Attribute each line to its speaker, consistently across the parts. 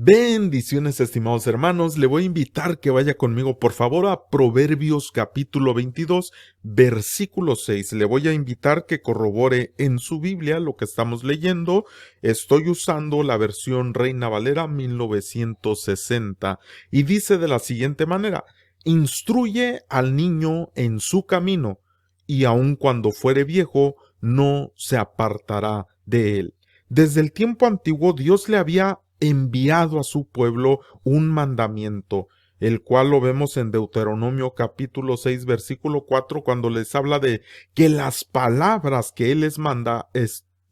Speaker 1: Bendiciones, estimados hermanos. Le voy a invitar que vaya conmigo, por favor, a Proverbios capítulo 22, versículo 6. Le voy a invitar que corrobore en su Biblia lo que estamos leyendo. Estoy usando la versión Reina Valera 1960 y dice de la siguiente manera: instruye al niño en su camino, y aun cuando fuere viejo, no se apartará de él. Desde el tiempo antiguo, Dios le había enviado a su pueblo un mandamiento, el cual lo vemos en Deuteronomio capítulo 6, versículo 4, cuando les habla de que las palabras que Él les manda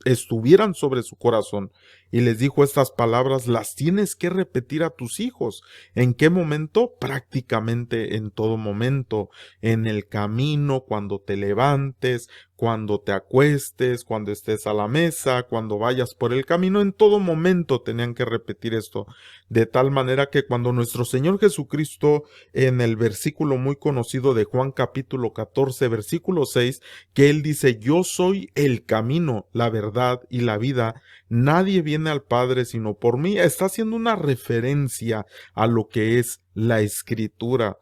Speaker 1: estuvieran sobre su corazón. Y les dijo: estas palabras las tienes que repetir a tus hijos. ¿En qué momento? Prácticamente en todo momento. En el camino, cuando te levantes, cuando te acuestes, cuando estés a la mesa, cuando vayas por el camino, en todo momento tenían que repetir esto. De tal manera que cuando nuestro Señor Jesucristo, en el versículo muy conocido de Juan capítulo 14, versículo 6, que Él dice: yo soy el camino, la verdad y la vida, nadie viene al Padre sino por mí, está haciendo una referencia a lo que es la Escritura.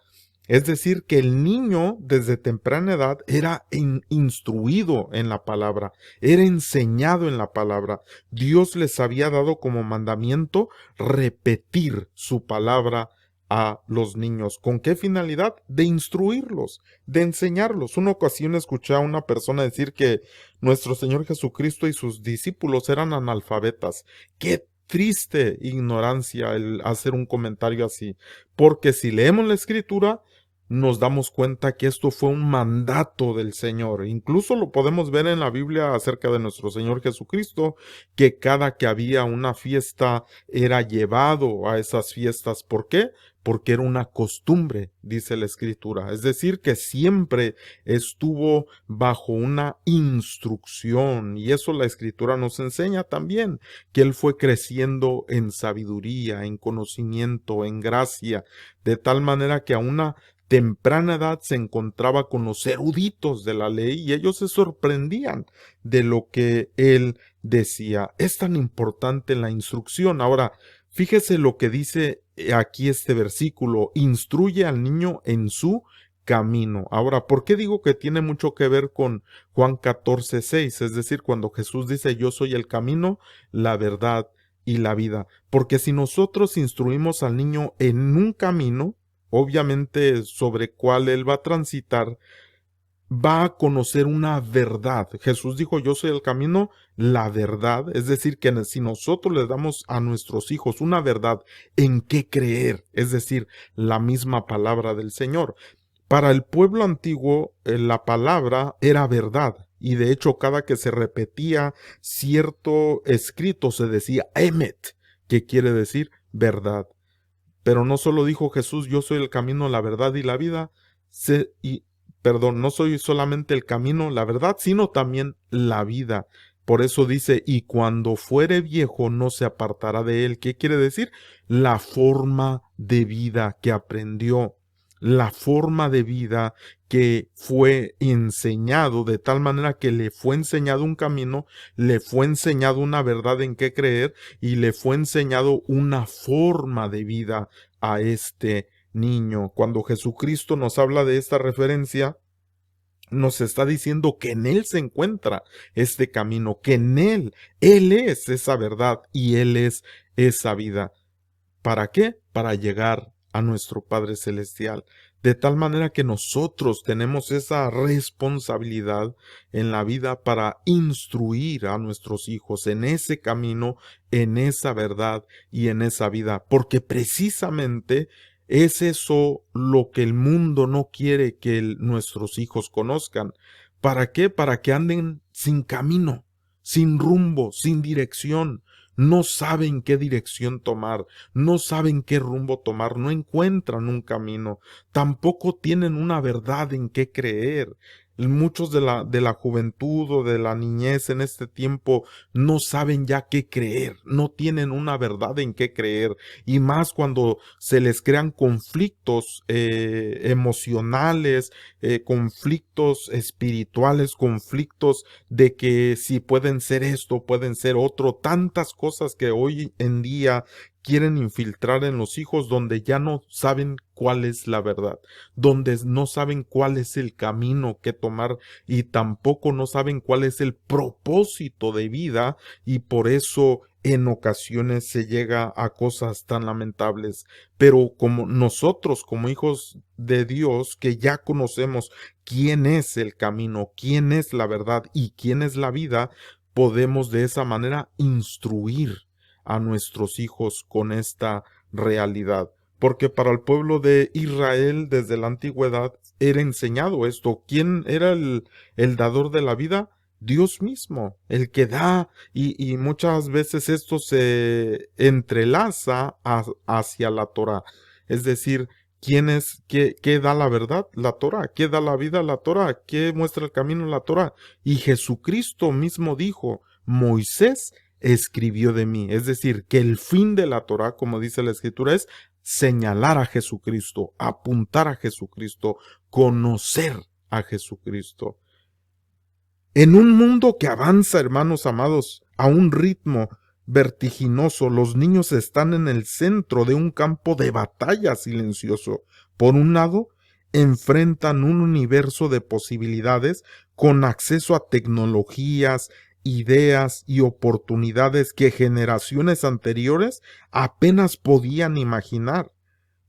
Speaker 1: Es decir, que el niño desde temprana edad era instruido en la palabra, era enseñado en la palabra. Dios les había dado como mandamiento repetir su palabra a los niños. ¿Con qué finalidad? De instruirlos, de enseñarlos. Una ocasión escuché a una persona decir que nuestro Señor Jesucristo y sus discípulos eran analfabetas. ¡Qué triste ignorancia el hacer un comentario así! Porque si leemos la Escritura, nos damos cuenta que esto fue un mandato del Señor. Incluso lo podemos ver en la Biblia acerca de nuestro Señor Jesucristo, que cada que había una fiesta era llevado a esas fiestas. ¿Por qué? Porque era una costumbre, dice la Escritura. Es decir, que siempre estuvo bajo una instrucción, y eso la Escritura nos enseña también, que Él fue creciendo en sabiduría, en conocimiento, en gracia, de tal manera que a una temprana edad se encontraba con los eruditos de la ley y ellos se sorprendían de lo que él decía. Es tan importante la instrucción. Ahora, fíjese lo que dice aquí este versículo: instruye al niño en su camino. Ahora, ¿por qué digo que tiene mucho que ver con Juan 14, 6? Es decir, cuando Jesús dice: yo soy el camino, la verdad y la vida. Porque si nosotros instruimos al niño en un camino, obviamente sobre cuál él va a transitar, va a conocer una verdad. Jesús dijo: yo soy el camino, la verdad. Es decir, que si nosotros le damos a nuestros hijos una verdad en qué creer, es decir, la misma palabra del Señor. Para el pueblo antiguo, la palabra era verdad. Y de hecho, cada que se repetía cierto escrito, se decía emet, que quiere decir verdad. Pero no solo dijo Jesús: yo soy el camino, la verdad y la vida, no soy solamente el camino, la verdad, sino también la vida. Por eso dice: y cuando fuere viejo no se apartará de él. ¿Qué quiere decir? La forma de vida que aprendió, la forma de vida que fue enseñado, de tal manera que le fue enseñado un camino, le fue enseñado una verdad en qué creer y le fue enseñado una forma de vida a este niño. Cuando Jesucristo nos habla de esta referencia, nos está diciendo que en Él se encuentra este camino, que en Él es esa verdad y Él es esa vida. ¿Para qué? Para llegar a nuestro Padre Celestial. De tal manera que nosotros tenemos esa responsabilidad en la vida para instruir a nuestros hijos en ese camino, en esa verdad y en esa vida. Porque precisamente es eso lo que el mundo no quiere que nuestros hijos conozcan. ¿Para qué? Para que anden sin camino, sin rumbo, sin dirección. No saben qué dirección tomar, no saben qué rumbo tomar, no encuentran un camino, tampoco tienen una verdad en qué creer. Muchos de la juventud o de la niñez en este tiempo no saben ya qué creer, no tienen una verdad en qué creer, y más cuando se les crean conflictos emocionales, conflictos espirituales, conflictos de que si pueden ser esto, pueden ser otro, tantas cosas que hoy en día quieren infiltrar en los hijos donde ya no saben cuál es la verdad, donde no saben cuál es el camino que tomar y tampoco no saben cuál es el propósito de vida, y por eso en ocasiones se llega a cosas tan lamentables. Pero como nosotros, como hijos de Dios, que ya conocemos quién es el camino, quién es la verdad y quién es la vida, podemos de esa manera instruir a nuestros hijos con esta realidad. Porque para el pueblo de Israel desde la antigüedad era enseñado esto. ¿Quién era el dador de la vida? Dios mismo, el que da, y muchas veces esto se entrelaza hacia la Torah. Es decir, ¿quién es, qué da la verdad? La Torah. ¿Qué da la vida? La Torah. ¿Qué muestra el camino? La Torah. Y Jesucristo mismo dijo, Moisés escribió de mí. Es decir, que el fin de la Torah, como dice la Escritura, es señalar a Jesucristo, apuntar a Jesucristo, conocer a Jesucristo. En un mundo que avanza, hermanos amados, a un ritmo vertiginoso, los niños están en el centro de un campo de batalla silencioso. Por un lado, enfrentan un universo de posibilidades con acceso a tecnologías, ideas y oportunidades que generaciones anteriores apenas podían imaginar.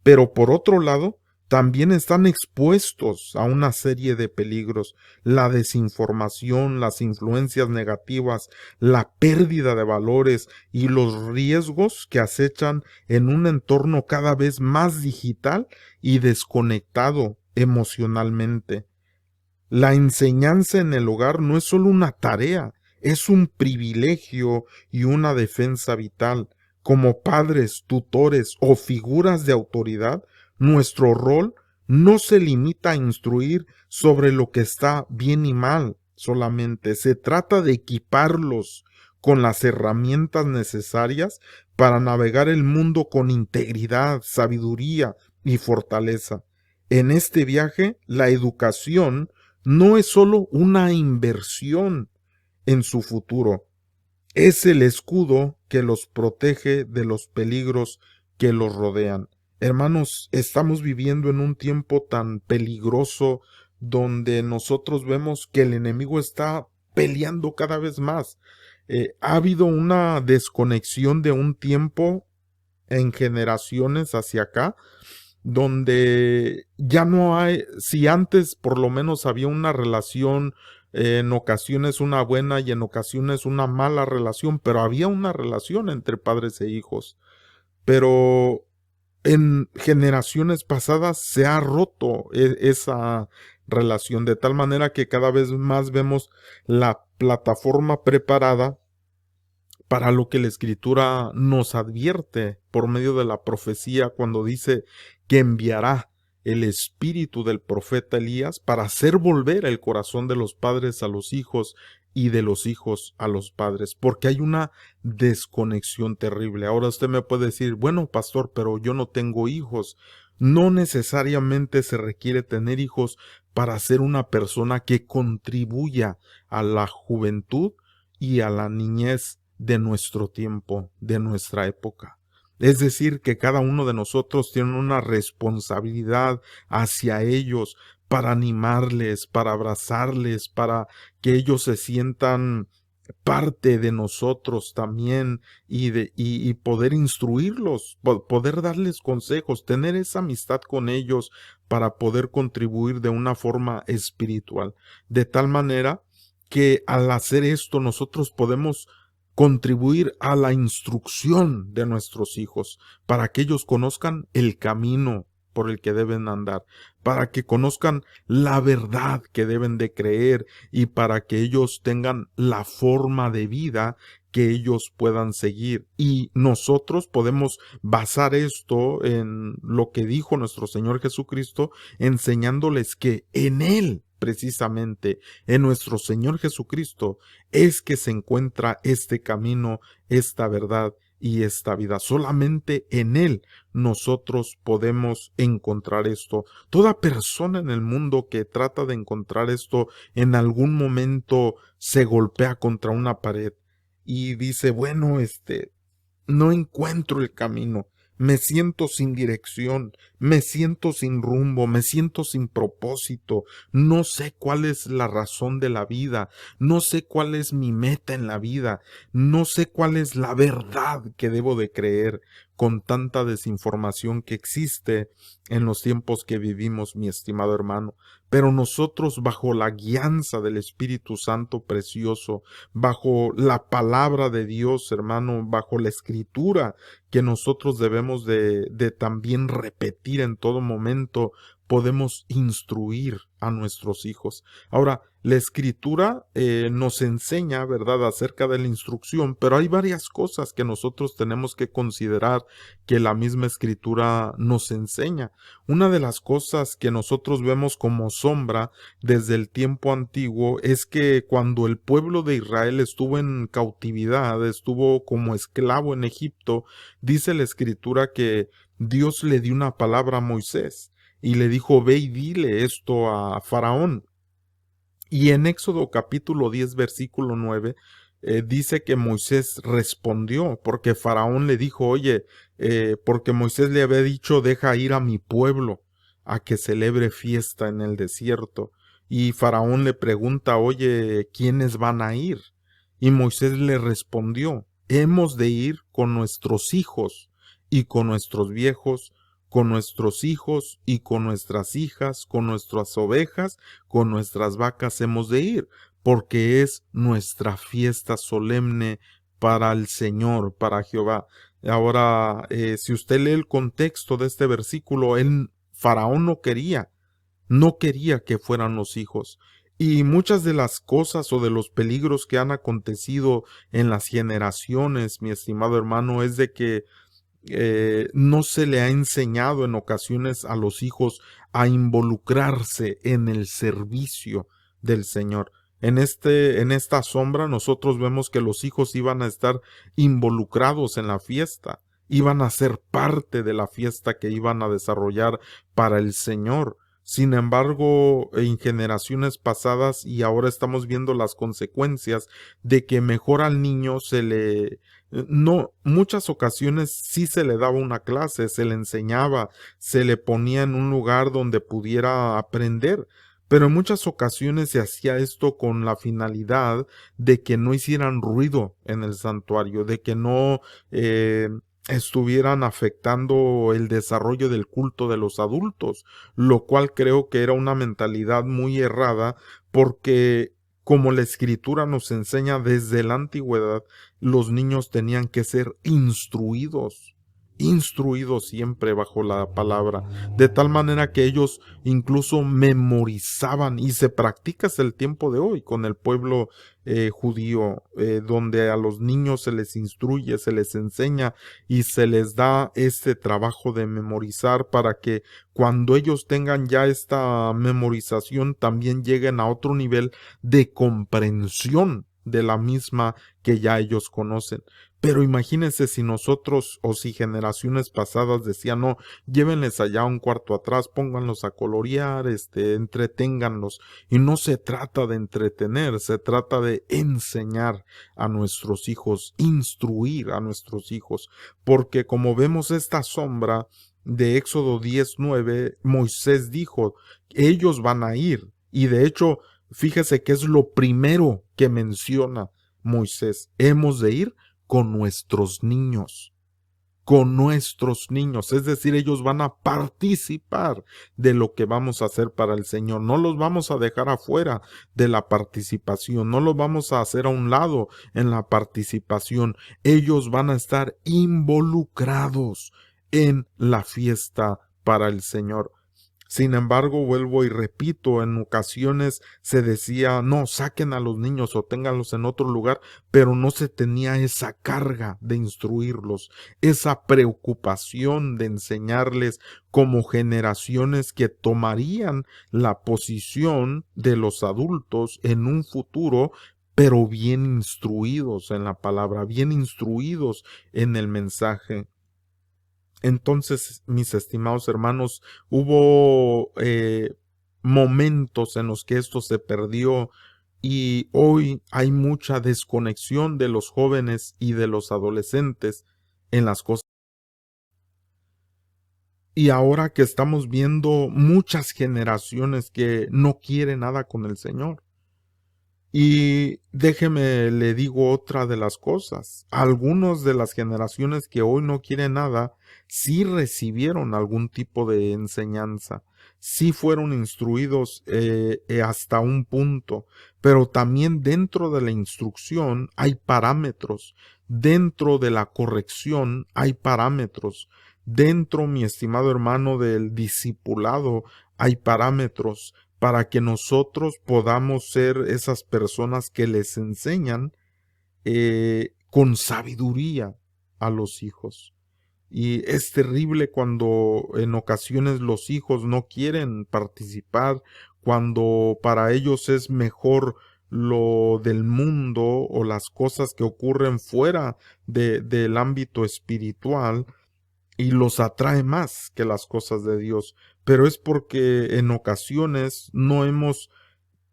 Speaker 1: Pero por otro lado, también están expuestos a una serie de peligros: la desinformación, las influencias negativas, la pérdida de valores y los riesgos que acechan en un entorno cada vez más digital y desconectado emocionalmente. La enseñanza en el hogar no es solo una tarea, es un privilegio y una defensa vital. Como padres, tutores o figuras de autoridad, nuestro rol no se limita a instruir sobre lo que está bien y mal solamente. Se trata de equiparlos con las herramientas necesarias para navegar el mundo con integridad, sabiduría y fortaleza. En este viaje, la educación no es solo una inversión en su futuro, es el escudo que los protege de los peligros que los rodean. Hermanos, estamos viviendo en un tiempo tan peligroso donde nosotros vemos que el enemigo está peleando cada vez más. Ha habido una desconexión de un tiempo en generaciones hacia acá, donde ya no hay, si antes por lo menos había una relación, en ocasiones una buena y en ocasiones una mala relación, pero había una relación entre padres e hijos. Pero en generaciones pasadas se ha roto esa relación, de tal manera que cada vez más vemos la plataforma preparada para lo que la Escritura nos advierte por medio de la profecía cuando dice que enviará el espíritu del profeta Elías para hacer volver el corazón de los padres a los hijos y de los hijos a los padres, porque hay una desconexión terrible. Ahora usted me puede decir, bueno, pastor, pero yo no tengo hijos. No necesariamente se requiere tener hijos para ser una persona que contribuya a la juventud y a la niñez de nuestro tiempo, de nuestra época. Es decir, que cada uno de nosotros tiene una responsabilidad hacia ellos para animarles, para abrazarles, para que ellos se sientan parte de nosotros también, y poder instruirlos, poder darles consejos, tener esa amistad con ellos para poder contribuir de una forma espiritual. De tal manera que al hacer esto nosotros podemos contribuir a la instrucción de nuestros hijos, para que ellos conozcan el camino por el que deben andar, para que conozcan la verdad que deben de creer y para que ellos tengan la forma de vida que ellos puedan seguir. Y nosotros podemos basar esto en lo que dijo nuestro Señor Jesucristo, enseñándoles que en Él, precisamente en nuestro Señor Jesucristo, es que se encuentra este camino, esta verdad y esta vida. Solamente en Él nosotros podemos encontrar esto. Toda persona en el mundo que trata de encontrar esto en algún momento se golpea contra una pared y dice, bueno, no encuentro el camino, me siento sin dirección, me siento sin rumbo, me siento sin propósito, no sé cuál es la razón de la vida, no sé cuál es mi meta en la vida, no sé cuál es la verdad que debo de creer con tanta desinformación que existe en los tiempos que vivimos, mi estimado hermano. Pero nosotros, bajo la guianza del Espíritu Santo precioso, bajo la palabra de Dios, hermano, bajo la escritura que nosotros debemos de también repetir en todo momento, podemos instruir a nuestros hijos. Ahora, la escritura nos enseña, ¿verdad?, acerca de la instrucción, pero hay varias cosas que nosotros tenemos que considerar que la misma escritura nos enseña. Una de las cosas que nosotros vemos como sombra desde el tiempo antiguo es que cuando el pueblo de Israel estuvo en cautividad, estuvo como esclavo en Egipto, dice la escritura que Dios le dio una palabra a Moisés y le dijo: ve y dile esto a Faraón. Y en Éxodo capítulo 10 versículo 9 dice que Moisés respondió, porque Faraón le dijo: oye, porque Moisés le había dicho: deja ir a mi pueblo a que celebre fiesta en el desierto. Y Faraón le pregunta: oye, ¿quiénes van a ir? Y Moisés le respondió: hemos de ir con nuestros hijos y con nuestros viejos, con nuestros hijos y con nuestras hijas, con nuestras ovejas, con nuestras vacas hemos de ir, porque es nuestra fiesta solemne para el Señor, para Jehová. Ahora, si usted lee el contexto de este versículo, Faraón no quería que fueran los hijos. Y muchas de las cosas o de los peligros que han acontecido en las generaciones, mi estimado hermano, es de que no se le ha enseñado en ocasiones a los hijos a involucrarse en el servicio del Señor. En esta sombra nosotros vemos que los hijos iban a estar involucrados en la fiesta, iban a ser parte de la fiesta que iban a desarrollar para el Señor. Sin embargo, en generaciones pasadas, y ahora estamos viendo las consecuencias de que mejor al niño no, muchas ocasiones sí se le daba una clase, se le enseñaba, se le ponía en un lugar donde pudiera aprender, pero en muchas ocasiones se hacía esto con la finalidad de que no hicieran ruido en el santuario, de que no estuvieran afectando el desarrollo del culto de los adultos, lo cual creo que era una mentalidad muy errada, porque como la escritura nos enseña desde la antigüedad, los niños tenían que ser instruidos siempre bajo la palabra, de tal manera que ellos incluso memorizaban, y se practica hasta el tiempo de hoy con el pueblo judío, donde a los niños se les instruye, se les enseña y se les da este trabajo de memorizar, para que cuando ellos tengan ya esta memorización también lleguen a otro nivel de comprensión de la misma que ya ellos conocen. Pero imagínense si nosotros o si generaciones pasadas decían: no, llévenles allá a un cuarto atrás, pónganlos a colorear, entreténganlos. Y no se trata de entretener, se trata de enseñar a nuestros hijos, instruir a nuestros hijos, porque como vemos esta sombra de Éxodo 10:9, Moisés dijo: ellos van a ir. Y de hecho, fíjese que es lo primero que menciona Moisés: hemos de ir con nuestros niños, es decir, ellos van a participar de lo que vamos a hacer para el Señor. No los vamos a dejar afuera de la participación, no los vamos a hacer a un lado en la participación. Ellos van a estar involucrados en la fiesta para el Señor. Sin embargo, vuelvo y repito, en ocasiones se decía: no, saquen a los niños o ténganlos en otro lugar, pero no se tenía esa carga de instruirlos, esa preocupación de enseñarles como generaciones que tomarían la posición de los adultos en un futuro, pero bien instruidos en la palabra, bien instruidos en el mensaje. Entonces, mis estimados hermanos, hubo momentos en los que esto se perdió, y hoy hay mucha desconexión de los jóvenes y de los adolescentes en las cosas. Y ahora que estamos viendo muchas generaciones que no quieren nada con el Señor. Y déjeme, le digo otra de las cosas. Algunos de las generaciones que hoy no quieren nada, sí recibieron algún tipo de enseñanza, sí fueron instruidos hasta un punto, pero también dentro de la instrucción hay parámetros, dentro de la corrección hay parámetros, dentro, mi estimado hermano, del discipulado hay parámetros para que nosotros podamos ser esas personas que les enseñan con sabiduría a los hijos. Y es terrible cuando en ocasiones los hijos no quieren participar, cuando para ellos es mejor lo del mundo o las cosas que ocurren fuera del ámbito espiritual, y los atrae más que las cosas de Dios, pero es porque en ocasiones no hemos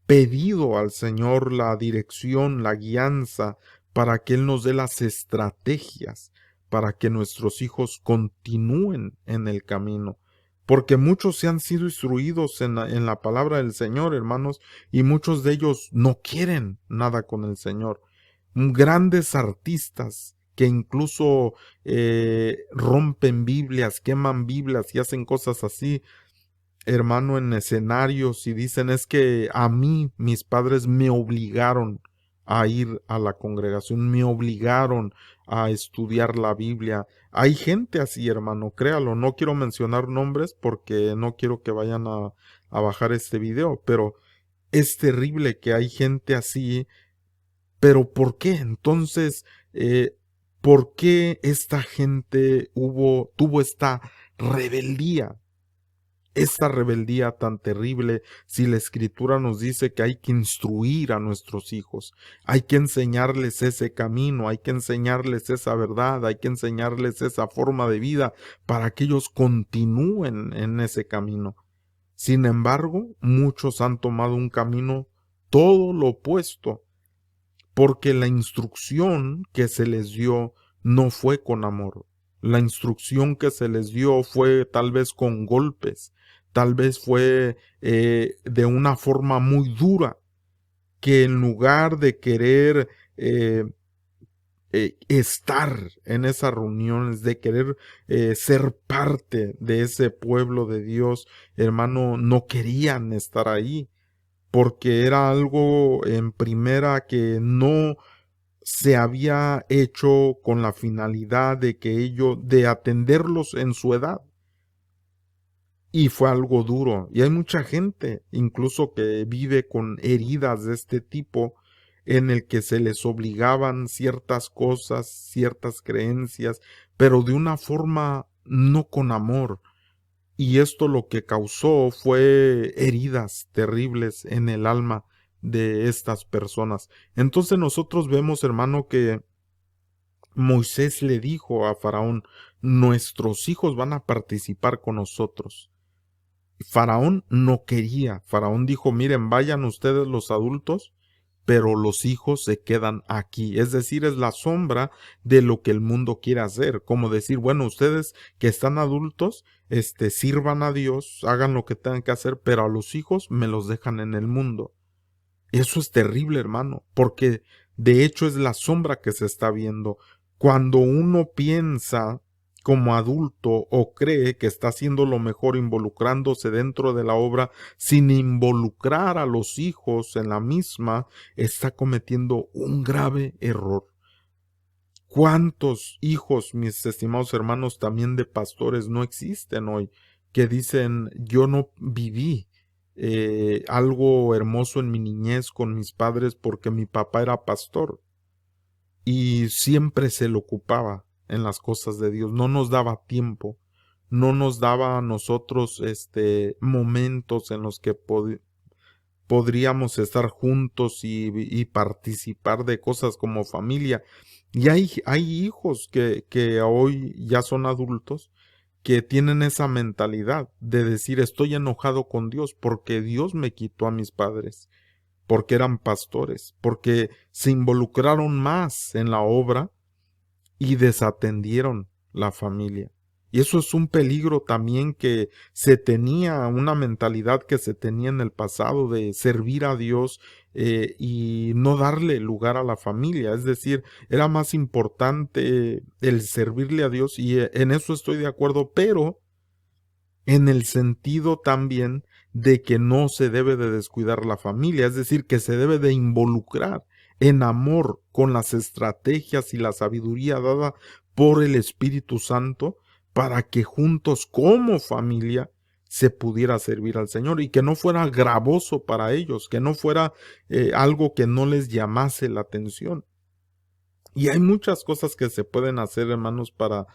Speaker 1: pedido al Señor la dirección, la guianza, para que Él nos dé las estrategias, para que nuestros hijos continúen en el camino. Porque muchos se han sido instruidos en la palabra del Señor, hermanos, y muchos de ellos no quieren nada con el Señor. Grandes artistas que incluso rompen Biblias, queman Biblias y hacen cosas así, hermano, en escenarios, y dicen: es que a mí mis padres me obligaron a ir a la congregación, me obligaron a estudiar la Biblia. Hay gente así, hermano, créalo, no quiero mencionar nombres porque no quiero que vayan a bajar este video, pero es terrible que hay gente así. Pero ¿por qué? Entonces, ¿por qué esta gente tuvo esta rebeldía? Esta rebeldía tan terrible, si la Escritura nos dice que hay que instruir a nuestros hijos, hay que enseñarles ese camino, hay que enseñarles esa verdad, hay que enseñarles esa forma de vida para que ellos continúen en ese camino. Sin embargo, muchos han tomado un camino todo lo opuesto, porque la instrucción que se les dio no fue con amor. La instrucción que se les dio fue tal vez con golpes, tal vez fue de una forma muy dura, que en lugar de querer estar en esas reuniones, de querer ser parte de ese pueblo de Dios, hermano, no querían estar ahí, porque era algo en primera que no se había hecho con la finalidad de atenderlos en su edad. Y fue algo duro. Y hay mucha gente, incluso que vive con heridas de este tipo, en el que se les obligaban ciertas cosas, ciertas creencias, pero de una forma no con amor. Y esto lo que causó fue heridas terribles en el alma de estas personas. Entonces nosotros vemos, hermano, que Moisés le dijo a Faraón: nuestros hijos van a participar con nosotros. Faraón no quería. Faraón dijo: miren, vayan ustedes los adultos, pero los hijos se quedan aquí. Es decir, es la sombra de lo que el mundo quiere hacer. Como decir: bueno, ustedes que están adultos, sirvan a Dios, hagan lo que tengan que hacer, pero a los hijos me los dejan en el mundo. Eso es terrible, hermano, porque de hecho es la sombra que se está viendo. Cuando uno piensa como adulto o cree que está haciendo lo mejor involucrándose dentro de la obra sin involucrar a los hijos en la misma, está cometiendo un grave error. ¿Cuántos hijos, mis estimados hermanos, también de pastores no existen hoy, que dicen: yo no viví algo hermoso en mi niñez con mis padres porque mi papá era pastor y siempre se le ocupaba en las cosas de Dios, no nos daba tiempo, no nos daba a nosotros momentos en los que podríamos estar juntos y participar de cosas como familia. Y hay hijos que hoy ya son adultos, que tienen esa mentalidad de decir: estoy enojado con Dios porque Dios me quitó a mis padres, porque eran pastores, porque se involucraron más en la obra y desatendieron la familia. Y eso es un peligro también que se tenía, una mentalidad que se tenía en el pasado de servir a Dios y no darle lugar a la familia. Es decir, era más importante el servirle a Dios y en eso estoy de acuerdo, pero en el sentido también de que no se debe de descuidar la familia, es decir, que se debe de involucrar en amor con las estrategias y la sabiduría dada por el Espíritu Santo para que juntos como familia se pudiera servir al Señor y que no fuera gravoso para ellos, que no fuera algo que no les llamase la atención. Y hay muchas cosas que se pueden hacer, hermanos, para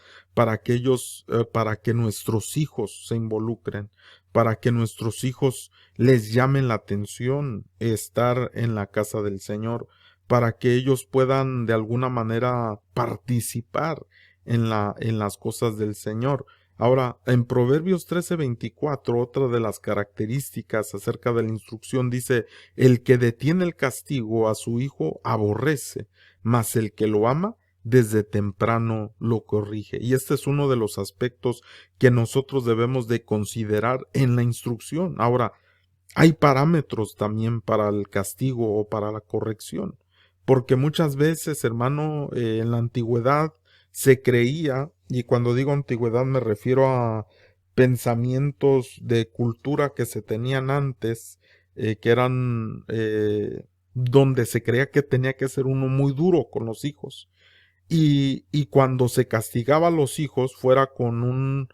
Speaker 1: que ellos, para que nuestros hijos se involucren, para que nuestros hijos les llamen la atención estar en la casa del Señor, para que ellos puedan de alguna manera participar en las cosas del Señor. Ahora, en Proverbios 13:24, otra de las características acerca de la instrucción dice, el que detiene el castigo a su hijo aborrece, mas el que lo ama desde temprano lo corrige. Y este es uno de los aspectos que nosotros debemos de considerar en la instrucción. Ahora, hay parámetros también para el castigo o para la corrección, porque muchas veces, hermano, en la antigüedad se creía, y cuando digo antigüedad me refiero a pensamientos de cultura que se tenían antes, que eran donde se creía que tenía que ser uno muy duro con los hijos. Y cuando se castigaba a los hijos, fuera con un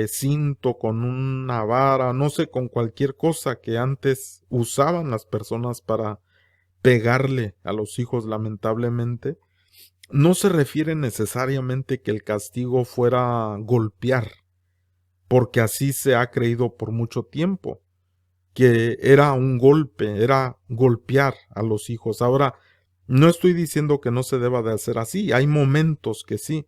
Speaker 1: cinto, con una vara, no sé, con cualquier cosa que antes usaban las personas para pegarle a los hijos, lamentablemente, no se refiere necesariamente que el castigo fuera golpear, porque así se ha creído por mucho tiempo, que era un golpe, era golpear a los hijos. Ahora, no estoy diciendo que no se deba de hacer así, hay momentos que sí,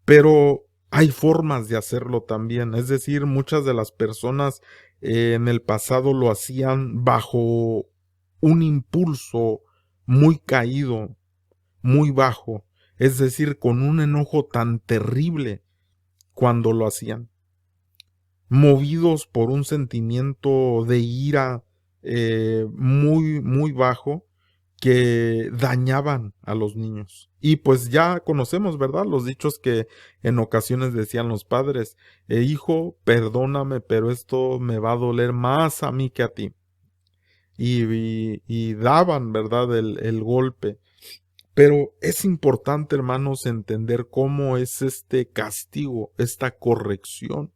Speaker 1: pero hay formas de hacerlo también. Es decir, muchas de las personas en el pasado lo hacían bajo un impulso muy caído, muy bajo, es decir, con un enojo tan terrible cuando lo hacían, movidos por un sentimiento de ira muy, muy bajo, que dañaban a los niños. Y pues ya conocemos, ¿verdad? Los dichos que en ocasiones decían los padres, hijo, perdóname, pero esto me va a doler más a mí que a ti. Y daban, ¿verdad? El golpe. Pero es importante, hermanos, entender cómo es este castigo, esta corrección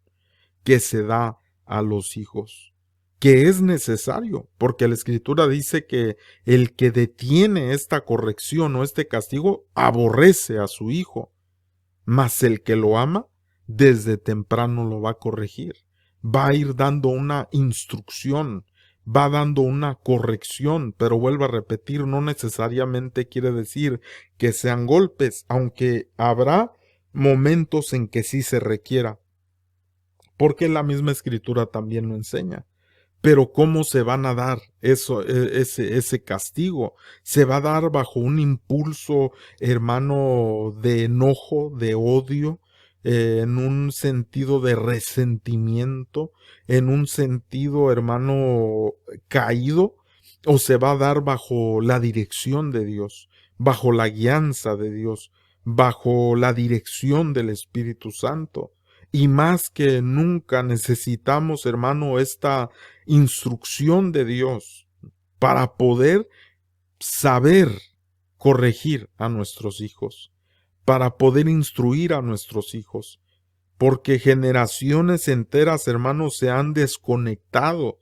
Speaker 1: que se da a los hijos, que es necesario, porque la Escritura dice que el que detiene esta corrección o este castigo aborrece a su hijo, mas el que lo ama desde temprano lo va a corregir, va a ir dando una instrucción, va dando una corrección, pero vuelvo a repetir, no necesariamente quiere decir que sean golpes, aunque habrá momentos en que sí se requiera, porque la misma Escritura también lo enseña. Pero ¿cómo se van a dar ese castigo? Se va a dar bajo un impulso, hermano, de enojo, de odio, en un sentido de resentimiento, en un sentido, hermano, caído, o se va a dar bajo la dirección de Dios, bajo la guianza de Dios, bajo la dirección del Espíritu Santo. Y más que nunca necesitamos, hermano, esta instrucción de Dios para poder saber corregir a nuestros hijos, para poder instruir a nuestros hijos, porque generaciones enteras, hermanos, se han desconectado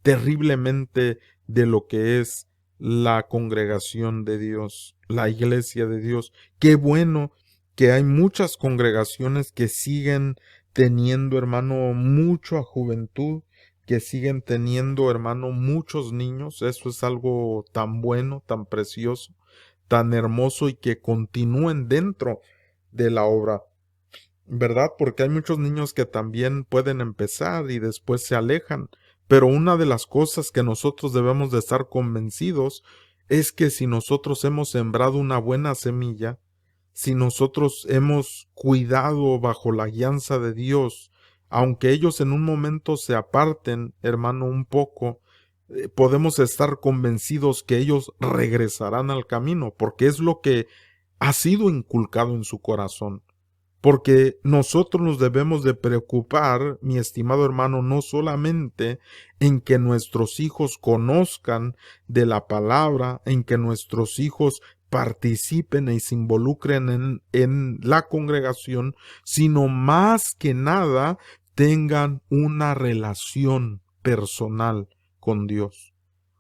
Speaker 1: terriblemente de lo que es la congregación de Dios, la iglesia de Dios. Qué bueno que hay muchas congregaciones que siguen teniendo, hermano, mucha juventud, que siguen teniendo, hermano, muchos niños. Eso es algo tan bueno, tan precioso, tan hermoso y que continúen dentro de la obra, ¿verdad? Porque hay muchos niños que también pueden empezar y después se alejan. Pero una de las cosas que nosotros debemos de estar convencidos es que si nosotros hemos sembrado una buena semilla, si nosotros hemos cuidado bajo la guianza de Dios, aunque ellos en un momento se aparten, hermano, un poco, podemos estar convencidos que ellos regresarán al camino, porque es lo que ha sido inculcado en su corazón. Porque nosotros nos debemos de preocupar, mi estimado hermano, no solamente en que nuestros hijos conozcan de la palabra, en que nuestros hijos participen y se involucren en la congregación, sino más que nada tengan una relación personal con Dios.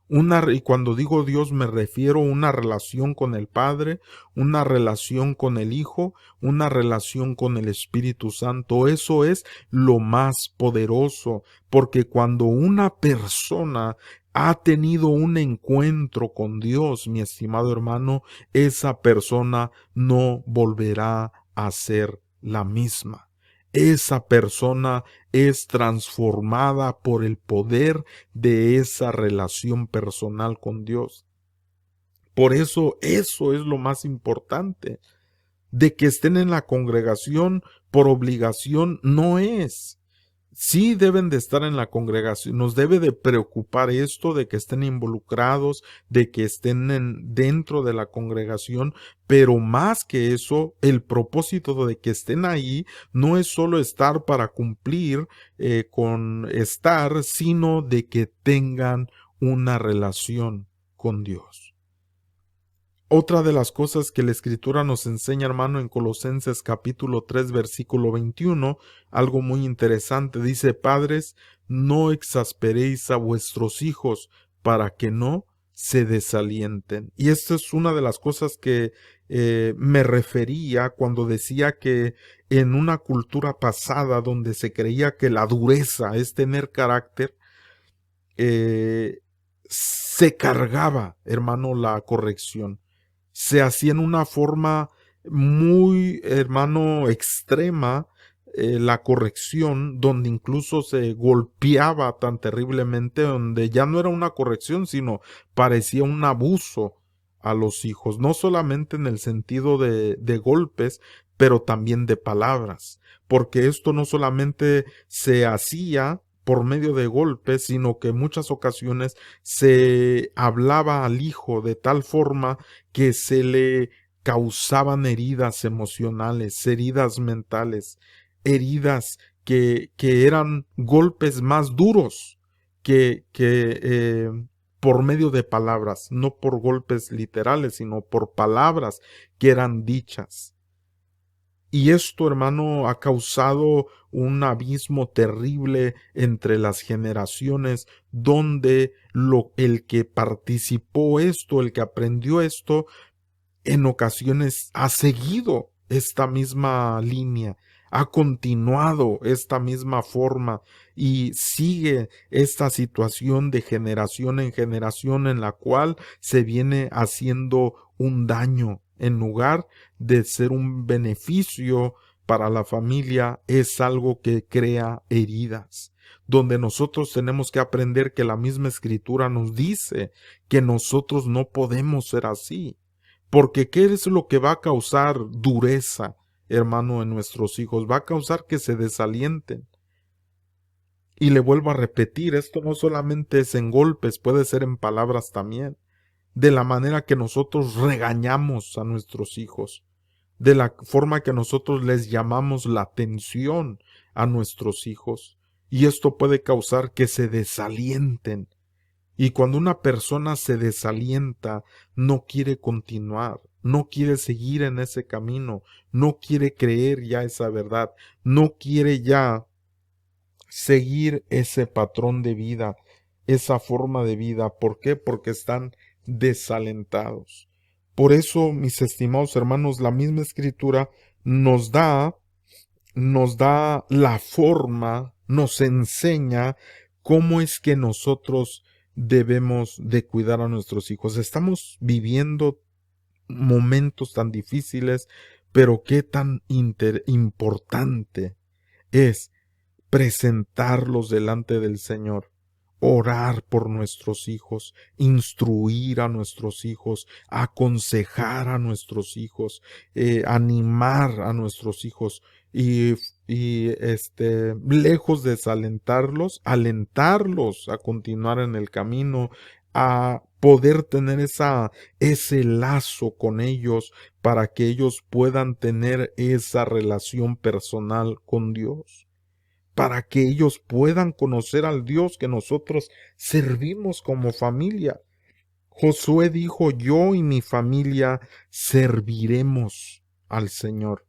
Speaker 1: Y cuando digo Dios me refiero a una relación con el Padre, una relación con el Hijo, una relación con el Espíritu Santo. Eso es lo más poderoso, porque cuando una persona ha tenido un encuentro con Dios, mi estimado hermano, esa persona no volverá a ser la misma. Esa persona es transformada por el poder de esa relación personal con Dios. Por eso es lo más importante. De que estén en la congregación por obligación no es. Sí deben de estar en la congregación, nos debe de preocupar esto de que estén involucrados, de que estén dentro de la congregación, pero más que eso, el propósito de que estén ahí no es solo estar para cumplir con estar, sino de que tengan una relación con Dios. Otra de las cosas que la Escritura nos enseña, hermano, en Colosenses capítulo 3, versículo 21, algo muy interesante, dice: padres, no exasperéis a vuestros hijos para que no se desalienten. Y esta es una de las cosas que me refería cuando decía que en una cultura pasada donde se creía que la dureza es tener carácter, se cargaba, hermano, la corrección. Se hacía en una forma muy, hermano, extrema la corrección, donde incluso se golpeaba tan terriblemente, donde ya no era una corrección, sino parecía un abuso a los hijos, no solamente en el sentido de golpes, pero también de palabras, porque esto no solamente se hacía por medio de golpes, sino que en muchas ocasiones se hablaba al hijo de tal forma que se le causaban heridas emocionales, heridas mentales, heridas que eran golpes más duros que por medio de palabras, no por golpes literales, sino por palabras que eran dichas. Y esto, hermano, ha causado un abismo terrible entre las generaciones, donde el que participó esto, el que aprendió esto, en ocasiones ha seguido esta misma línea, ha continuado esta misma forma y sigue esta situación de generación en generación, en la cual se viene haciendo un daño en lugar de ser un beneficio para la familia. Es algo que crea heridas, donde nosotros tenemos que aprender que la misma Escritura nos dice que nosotros no podemos ser así. Porque ¿qué es lo que va a causar dureza, hermano, en nuestros hijos? Va a causar que se desalienten. Y le vuelvo a repetir, esto no solamente es en golpes, puede ser en palabras también. De la manera que nosotros regañamos a nuestros hijos, de la forma que nosotros les llamamos la atención a nuestros hijos. Y esto puede causar que se desalienten. Y cuando una persona se desalienta, no quiere continuar, no quiere seguir en ese camino, no quiere creer ya esa verdad, no quiere ya seguir ese patrón de vida, esa forma de vida. ¿Por qué? Porque están desalentados. Por eso, mis estimados hermanos, la misma Escritura nos da la forma, nos enseña cómo es que nosotros debemos de cuidar a nuestros hijos. Estamos viviendo momentos tan difíciles, pero qué tan importante es presentarlos delante del Señor. orar por nuestros hijos, instruir a nuestros hijos, aconsejar a nuestros hijos, animar a nuestros hijos y lejos de desalentarlos, alentarlos a continuar en el camino, a poder tener ese lazo con ellos para que ellos puedan tener esa relación personal con Dios, para que ellos puedan conocer al Dios que nosotros servimos como familia. Josué dijo: yo y mi familia serviremos al Señor.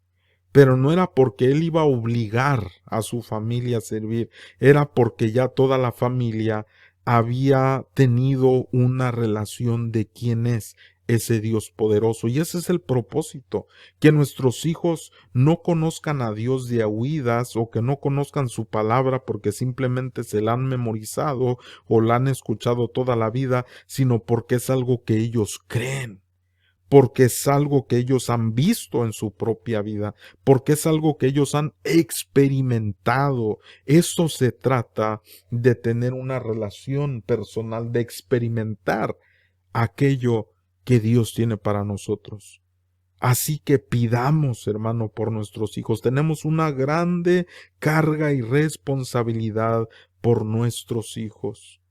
Speaker 1: Pero no era porque él iba a obligar a su familia a servir, era porque ya toda la familia había tenido una relación de quién es ese Dios poderoso. Y ese es el propósito, que nuestros hijos no conozcan a Dios de a oídas, o que no conozcan su palabra porque simplemente se la han memorizado o la han escuchado toda la vida, sino porque es algo que ellos creen, porque es algo que ellos han visto en su propia vida, porque es algo que ellos han experimentado. Eso se trata de tener una relación personal, de experimentar aquello que Dios tiene para nosotros. Así que pidamos, hermano, por nuestros hijos. Tenemos una grande carga y responsabilidad por nuestros hijos.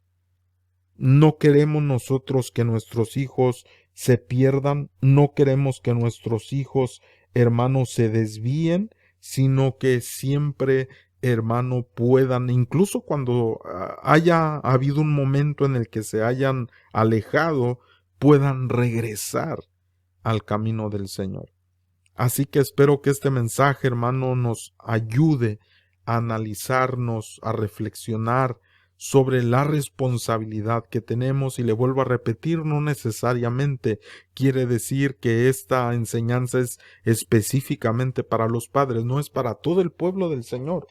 Speaker 1: No queremos nosotros que nuestros hijos se pierdan, no queremos que nuestros hijos, hermanos, se desvíen, sino que siempre, hermano, puedan, incluso cuando haya habido un momento en el que se hayan alejado, puedan regresar al camino del Señor. Así que espero que este mensaje, hermano, nos ayude a analizarnos, a reflexionar sobre la responsabilidad que tenemos. Y le vuelvo a repetir, no necesariamente quiere decir que esta enseñanza es específicamente para los padres, no, es para todo el pueblo del Señor,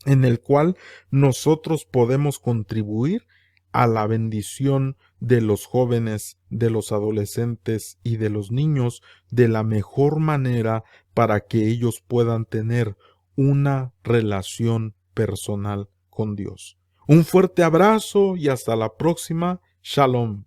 Speaker 1: en el cual nosotros podemos contribuir a la bendición de los jóvenes, de los adolescentes y de los niños de la mejor manera, para que ellos puedan tener una relación personal con Dios. Un fuerte abrazo y hasta la próxima. Shalom.